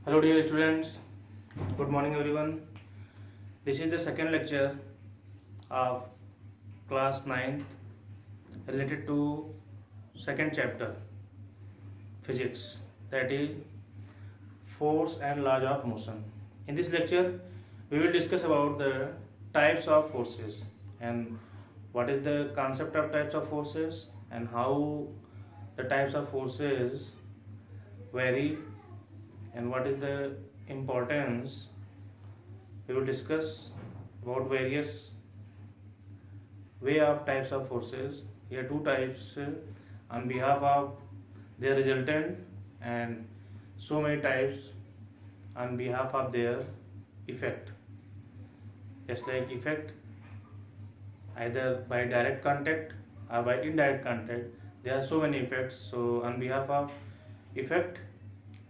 Hello dear students, good morning everyone. This is the second lecture of class 9th related to second chapter physics, that is force and laws of motion. In this lecture we will discuss about the types of forces and what is the concept of types of forces and how the types of forces vary and what is the importance. We will discuss about various way of types of forces. Here two types on behalf of their resultant and so many types on behalf of their effect. Just like effect either by direct contact or by indirect contact, there are so many effects. So on behalf of effect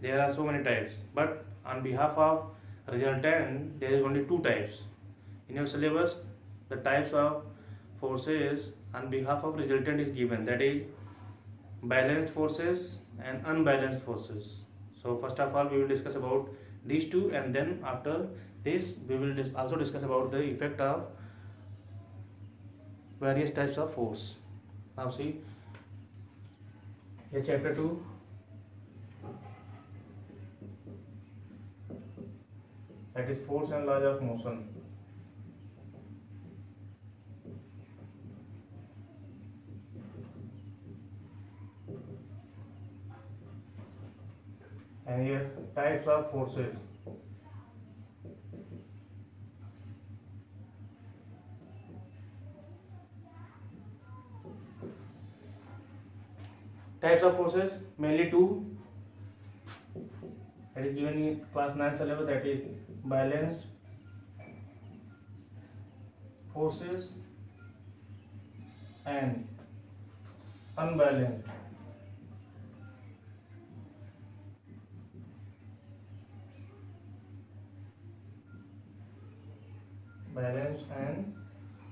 there are so many types, but on behalf of resultant there is only two types. In your syllabus the types of forces on behalf of resultant is given, that is balanced forces and unbalanced forces. So first of all we will discuss about these two, and then after this we will also discuss about the effect of various types of force. Now see here chapter 2, that is force and laws of motion. And here types of forces. Types of forces mainly two, that is given in class 9 syllabus, that is balanced forces and unbalanced. Balanced and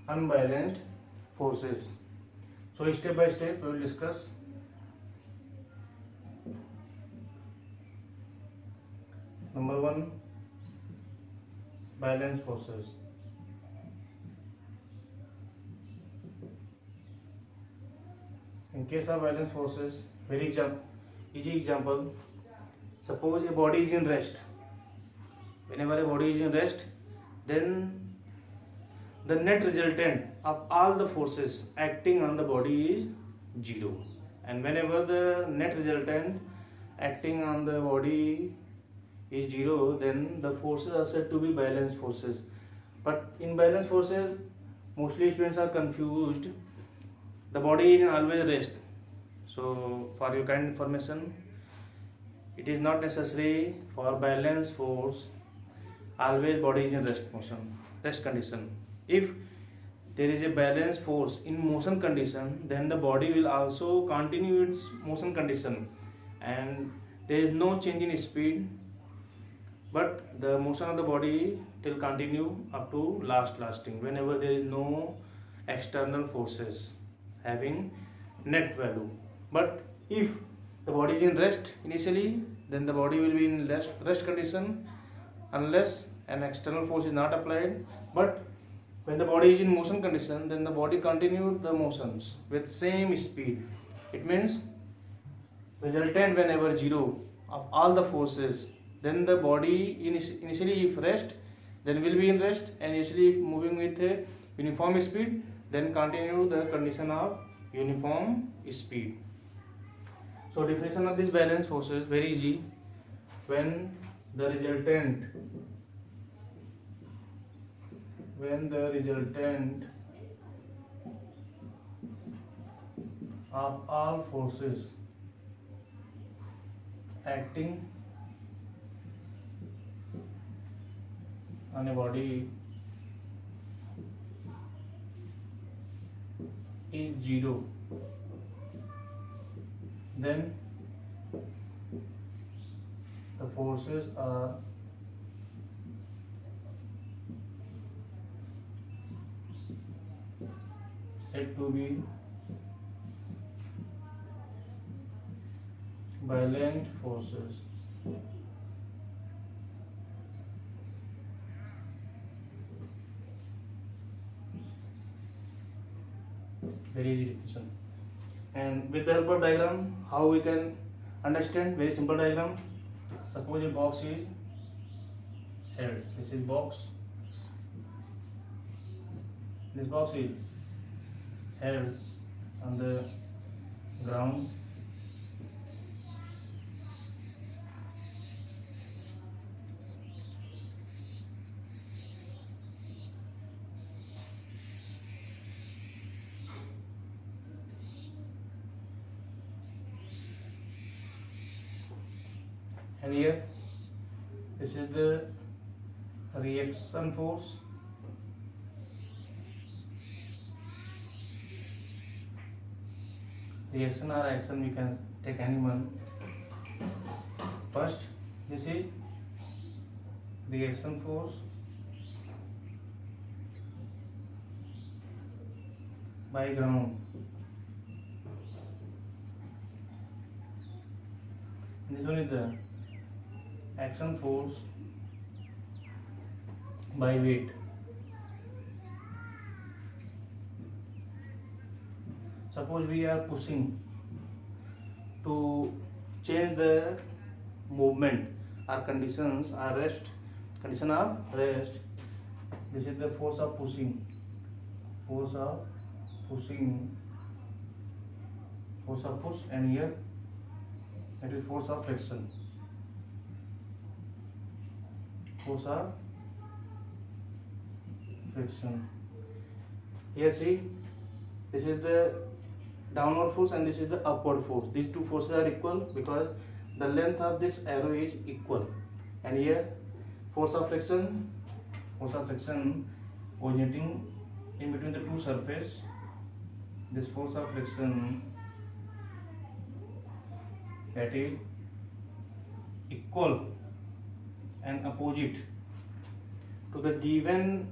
unbalanced forces. So step by step we will discuss. Number 1, balanced forces. In case of balanced forces, very easy example. Suppose a body is in rest. Whenever a body is in rest, then the net resultant of all the forces acting on the body is 0. And whenever the net resultant acting on the body is 0, then the forces are said to be balanced forces. But in balanced forces, mostly students are confused. The body is always rest. So for your kind information, it is not necessary for balanced force always body is in rest condition. If there is a balanced force in motion condition, then the body will also continue its motion condition and there is no change in speed, but the motion of the body will continue up to lasting whenever there is no external forces having net value. But if the body is in rest initially, then the body will be in rest condition unless an external force is not applied. But when the body is in motion condition, then the body continues the motions with same speed. It means resultant whenever 0 of all the forces, then the body initially if rest, then will be in rest, and initially if moving with a uniform speed, then continue the condition of uniform speed. So definition of this balanced forces very easy. When the resultant of all forces acting on a body is 0, then the forces are said to be balanced forces. very easy definition. And with the help of diagram, how we can understand? Very simple diagram. Suppose a box is held. This is box. This box is held on the ground. And here, this is the reaction force. Reaction or action, we can take any one. First, this is reaction force by ground. This one is the action force by weight. Suppose we are pushing to change the movement or conditions or rest. Condition of rest. This is the force of pushing. Force of pushing. Force of push, and here that is force of friction. Force of friction. Here see, this is the downward force and this is the upward force. These two forces are equal because the length of this arrow is equal. And here force of friction originating in between the two surfaces. This force of friction that is equal and opposite to the given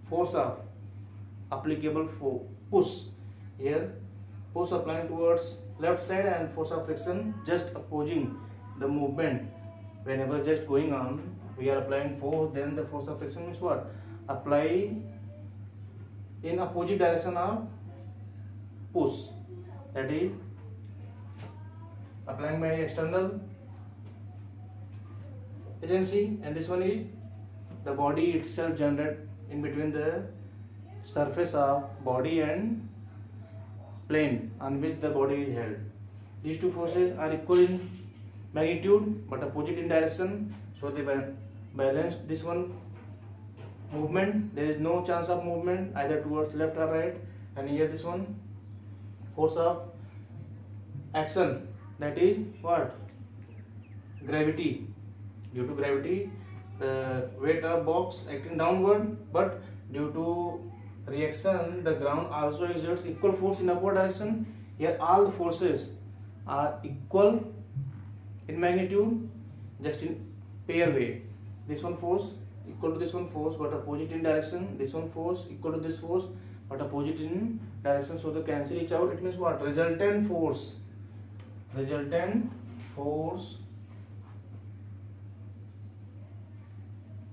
force of applicable for push. Here force applying towards left side and force of friction just opposing the movement. Whenever just going on, we are applying force, then the force of friction is what? Apply in opposite direction of push. That is applying by external agency, and this one is the body itself generate in between the surface of body and plane on which the body is held. These two forces are equal in magnitude but opposite in direction, so they balance this one movement. There is no chance of movement either towards left or right. And here this one force of action, that is what? Gravity. Due to gravity, the weight of box acting downward, but due to reaction, the ground also exerts equal force in upward direction. Here all the forces are equal in magnitude, just in pair way. This one force equal to this one force but opposite in direction. This one force equal to this force but opposite in direction. So they cancel each out. It means what? Resultant force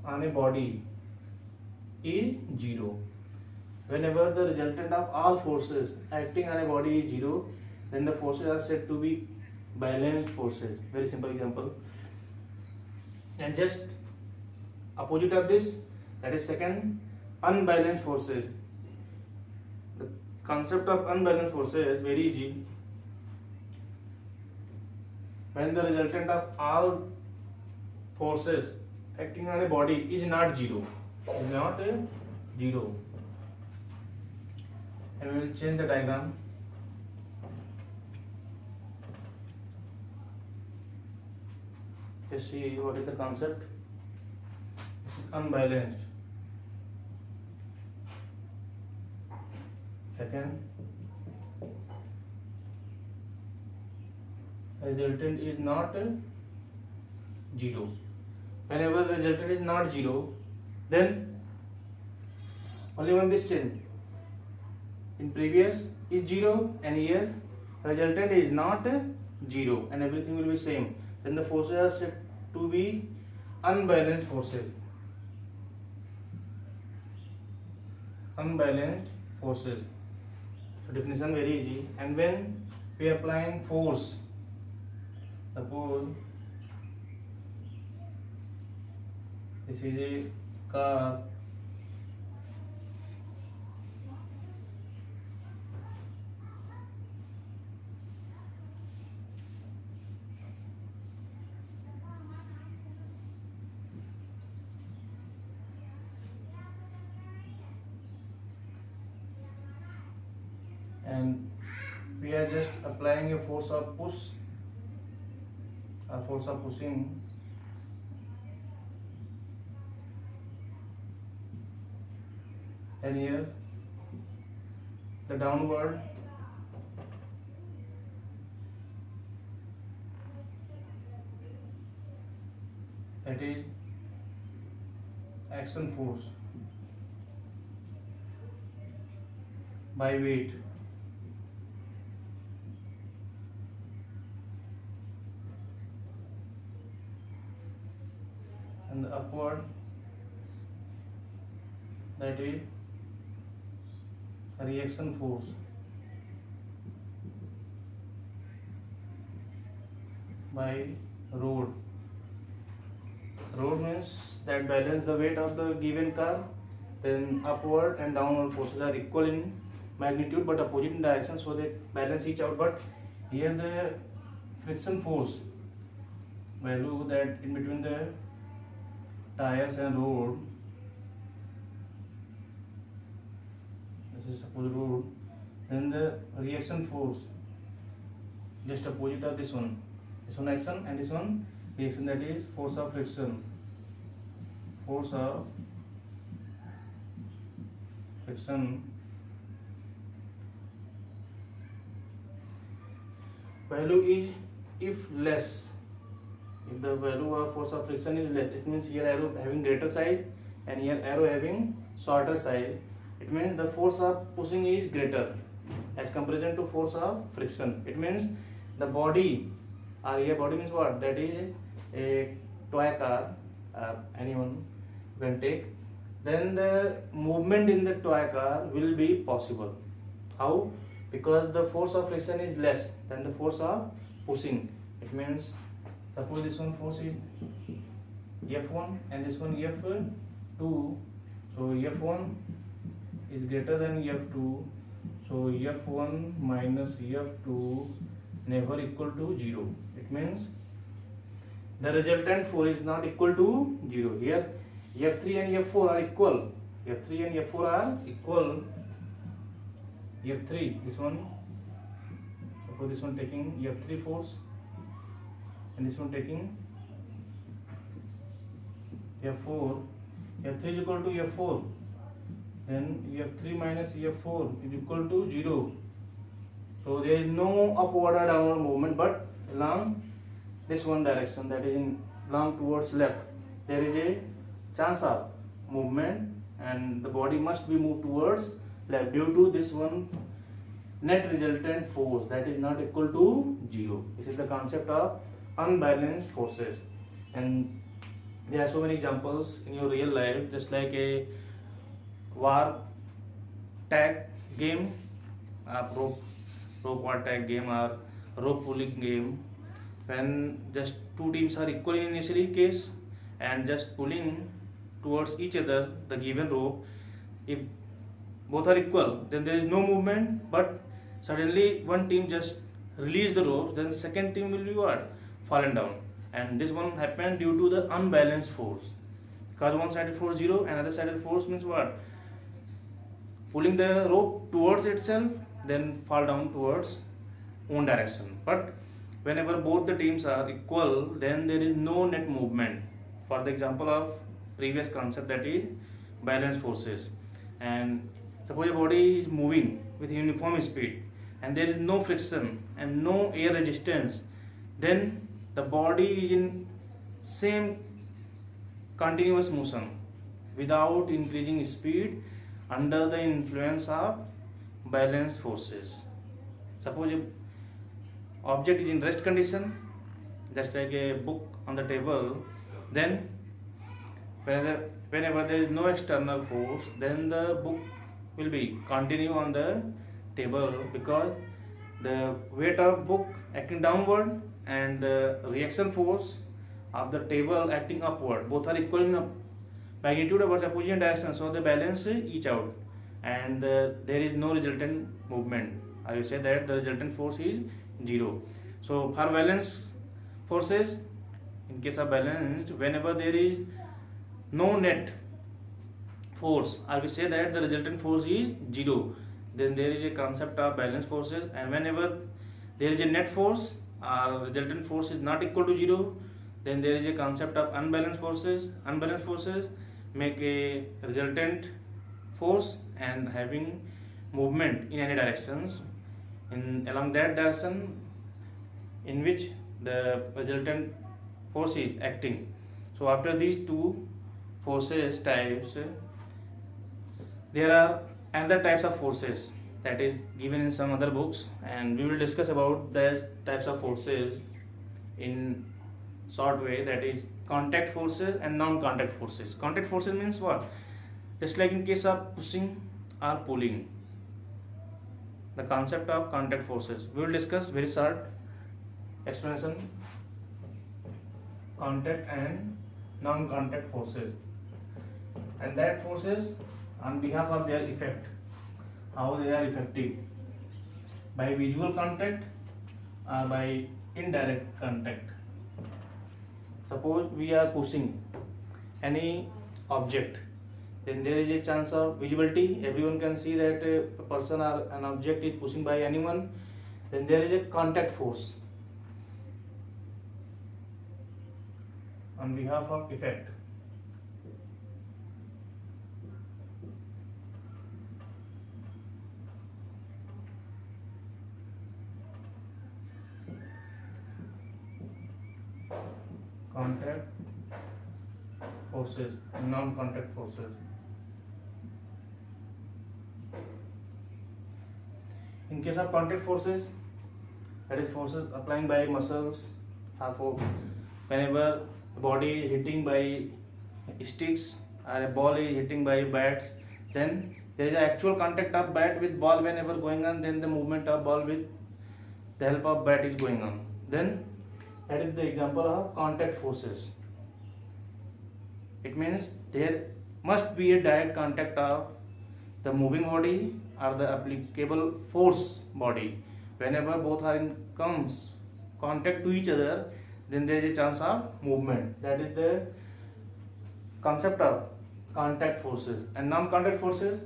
on a body is 0. Whenever the resultant of all forces acting on a body is 0, then the forces are said to be balanced forces. Very simple example. And just opposite of this, that is second, unbalanced forces. The concept of unbalanced forces is very easy. When the resultant of all forces acting on a body is not 0, and we will change the diagram. Let's see what is the concept. Unbalanced. Second, resultant is not 0. Whenever the resultant is not 0, then only one this change. In previous is 0 and here resultant is not 0 and everything will be same. Then the forces are said to be unbalanced forces. Unbalanced forces. definition very easy. And when we are applying force, suppose this is a car, and we are just applying a force of push or force of pushing, and here the downward that is action force by weight, and the upward that is reaction force by road. Road means that balance the weight of the given car, then upward and downward forces are equal in magnitude but opposite in direction, so they balance each out. But here the friction force value that in between the tires and road, this is suppose road, then the reaction force just opposite of this one action and this one reaction, that is force of friction, value is if less, if the value of force of friction is less, it means here arrow having greater size and here arrow having shorter size, it means the force of pushing is greater as comparison to force of friction. It means the body, or here body means what, that is a toy car, anyone can take, then the movement in the toy car will be possible. How? Because the force of friction is less than the force of pushing. It means suppose this one force is F1 and this one F2, so F1 is greater than F2, so F1 minus F2 never equal to 0. It means the resultant force is not equal to 0. Here F3 and F4 are equal. F3 and F4 are equal. F3, this one, suppose this one taking F3 force and this one taking F4. F3 is equal to F4, then F3 minus F4 is equal to 0. So there is no upward or downward movement, but along this one direction, that is in long towards left, there is a chance of movement and the body must be moved towards left due to this one net resultant force that is not equal to 0. This is the concept of unbalanced forces, and there are so many examples in your real life, just like a war tag game, rope war tag game or rope pulling game, when just two teams are equal in initially case and just pulling towards each other the given rope. If both are equal, then there is no movement, but suddenly one team just release the rope, then second team will be what? Fallen down. And this one happened due to the unbalanced force, because one sided force 0 and other sided force means what? Pulling the rope towards itself, then fall down towards own direction. But whenever both the teams are equal, then there is no net movement. For the example of previous concept, that is balanced forces, and suppose a body is moving with uniform speed and there is no friction and no air resistance, then the body is in same continuous motion without increasing speed under the influence of balanced forces. Suppose a object is in rest condition, just like a book on the table, then whenever there is no external force, then the book will be continue on the table because the weight of book acting downward and the reaction force of the table acting upward, both are equal in magnitude but opposite direction, so they balance each out and there is no resultant movement. I will say that the resultant force is zero. So for balance forces, in case of balance, whenever there is no net force, I will say that the resultant force is zero, then there is a concept of balance forces. And whenever there is a net force or resultant force is not equal to zero, then there is a concept of unbalanced forces. Unbalanced forces make a resultant force and having movement in any directions in along that direction in which the resultant force is acting. So after these two forces types, there are another types of forces that is given in some other books, and we will discuss about the types of forces in short way, that is contact forces and non-contact forces. Contact forces means what? Just like in case of pushing or pulling, the concept of contact forces we will discuss very short explanation. Contact and non-contact forces, and that forces on behalf of their effect, how they are effective, by visual contact or by indirect contact. Suppose we are pushing any object, then there is a chance of visibility, everyone can see that a person or an object is pushing by anyone, then there is a contact force on behalf of effect. Contact forces, non-contact forces. In case of contact forces, that is forces applying by muscles, or for whenever the body is hitting by sticks or a ball is hitting by bats, then there is actual contact of bat with ball whenever going on, then the movement of ball with the help of bat is going on, then that is the example of contact forces. It means there must be a direct contact of the moving body or the applicable force body. Whenever both are in comes contact to each other, then there is a chance of movement. That is the concept of contact forces. And non-contact forces,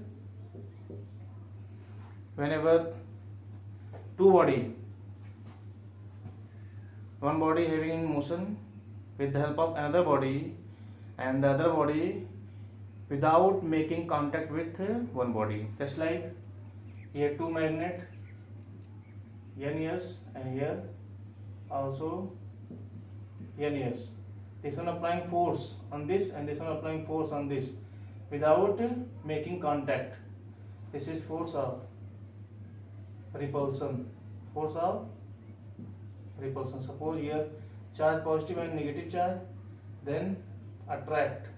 whenever two body, one body having in motion with the help of another body, and the other body without making contact with one body. Just like here two magnet, NS, and here also NS. This one applying force on this and this one applying force on this without making contact. This is force of repulsion. Force of repulsion. Suppose here charge positive and negative charge, then attract.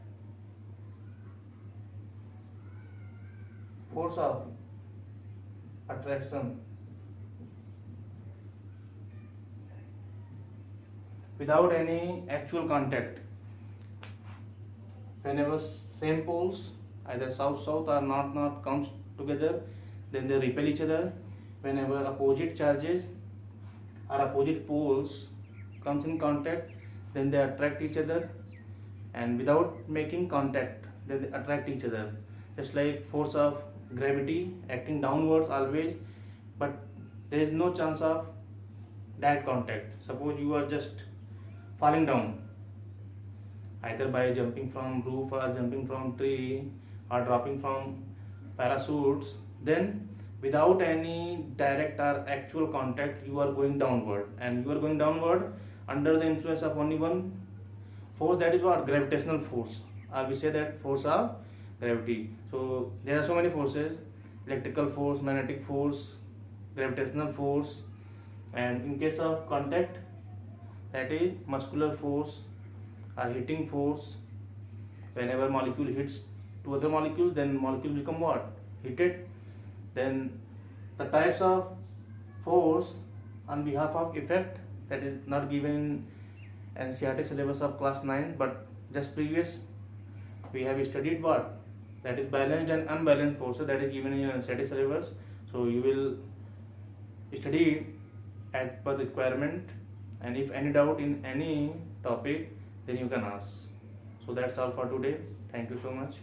Force of attraction. Without any actual contact. Whenever same poles, either south-south or north-north comes together, then they repel each other. Whenever opposite charges or opposite poles comes in contact, then they attract each other, and without making contact, they attract each other. Just like force of gravity acting downwards always, but there is no chance of direct contact. Suppose you are just falling down, either by jumping from roof or jumping from tree or dropping from parachutes, then without any direct or actual contact you are going downward, and you are going downward under the influence of only one force, that is what? Gravitational force, or we say that force of gravity. So there are so many forces: electrical force, magnetic force, gravitational force, and in case of contact, that is muscular force or hitting force. Whenever molecule hits to other molecules, then molecule become what? Heated. Then the types of force on behalf of effect, that is not given in NCERT syllabus of class 9, but just previous we have studied what, that is balanced and unbalanced forces, that is given in your NCERT syllabus. So you will study it at per requirement, and if any doubt in any topic then you can ask. So that's all for today. Thank you so much.